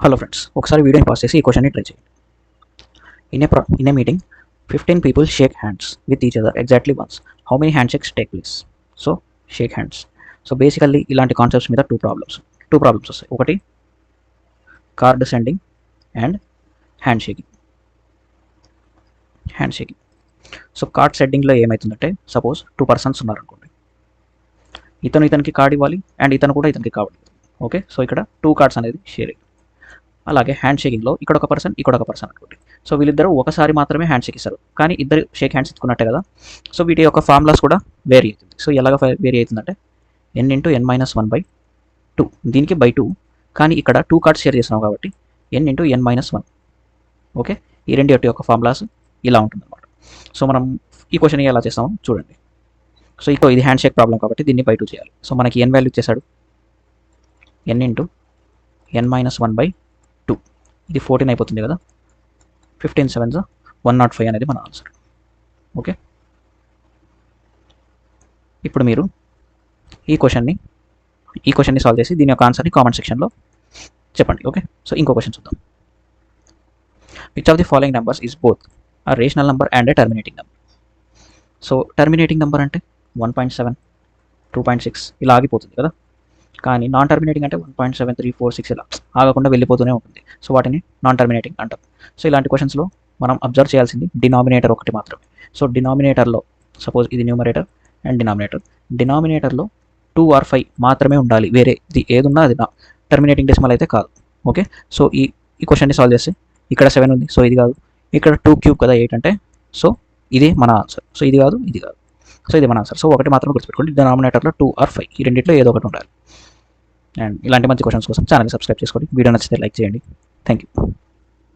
Hello friends, ఒకసారి వీడియోని pass చేసి ఈ క్వశ్చన్ని ట్రై చేయండి. In a meeting 15 people shake hands with each other exactly once. How many hand shakes take place? So shake hands. So basically ఇలాంటి concepts మీద two problems వస్తాయి. ఒకటి card sending and hand shaking. So card సెండింగ్లో ఏమవుతుందంటే, suppose 2 persons ఉన్నారనుకోండి. ఇతనికి card ఇవ్వాలి and ఇతను కూడా ఇతనికి కావాలి. ఓకే, సో ఇక్కడ 2 cards అనేది షేరింగ్. అలాగే హ్యాండ్ షేకింగ్లో ఇక్కడ ఒక పర్సన్ అనుకోండి. సో వీళ్ళిద్దరూ ఒకసారి మాత్రమే హ్యాండ్ షేక్ ఇస్తారు, కానీ ఇద్దరు షేక్ హ్యాండ్స్ ఇచ్చుకున్నట్టే కదా. సో వీటి యొక్క ఫార్ములాస్ కూడా వేరీ అవుతుంది. సో ఎలాగ వేరీ అవుతుందంటే n/n-1/2, దీనికి by 2, కానీ ఇక్కడ 2 cards షేర్ చేస్తున్నాం కాబట్టి n/n-1. ఓకే, ఈ రెండు యొక్క ఫార్ములాస్ ఇలా ఉంటుందన్నమాట. సో మనం ఈ క్వశ్చన్ ఎలా చేస్తామో చూడండి. సో ఇది హ్యాండ్ షేక్ ప్రాబ్లం కాబట్టి దీన్ని by 2 చేయాలి. సో మనకి n వాల్యూ ఇచ్చేసాడు, n/n-1/2. ఇది 14 అయిపోతుంది కదా. 15 7s 105 అనేది మన ఆన్సర్. ఓకే, ఇప్పుడు మీరు ఈ క్వశ్చన్ని సాల్వ్ చేసి దీని యొక్క ఆన్సర్ని కామెంట్ సెక్షన్లో చెప్పండి. ఓకే, సో ఇంకో క్వశ్చన్ చూద్దాం. Which of the following numbers is both a rational number and A terminating number? So terminating number అంటే 1.7, 2.6 ఇలా ఆగిపోతుంది కదా. కానీ నాన్ టర్మినేటింగ్ అంటే 1.7, 3, 4, 6 ఇలా ఆగకుండా వెళ్ళిపోతూనే ఉంటుంది. సో వాటిని నాన్ టర్మినేటింగ్ అంటాం. సో ఇలాంటి క్వశ్చన్స్లో మనం అబ్జర్వ్ చేయాల్సింది డినామినేటర్ ఒకటి మాత్రమే. సో డినామినేటర్లో సపోజ్ ఇది న్యూమరేటర్ అండ్ డినామినేటర్లో 2 or 5 మాత్రమే ఉండాలి. వేరేది ఏదున్నా అది టర్మినేటింగ్ డెసిమల్ అయితే కాదు. ఓకే, సో ఈ క్వశ్చన్ని సాల్వ్ చేస్తే ఇక్కడ 7 ఉంది, సో ఇది కాదు. ఇక్కడ 2³ కదా 8 అంటే, సో ఇది మన ఆన్సర్. సో ఇది కాదు. సో ఇది మన ఆన్సర్. సో ఒకటి మాత్రం గుర్తుపెట్టుకోండి, డినామినేటర్లో 2 or 5 ఈ రెండిట్లో ఏదో ఒకటి ఉండాలి. అండ్ ఇలాంటి మంచి క్వశ్చన్స్ కోసం ఛానల్ని సబ్స్క్రైబ్ చేసుకోండి. వీడియో నచ్చితే లైక్ చేయండి. Thank you.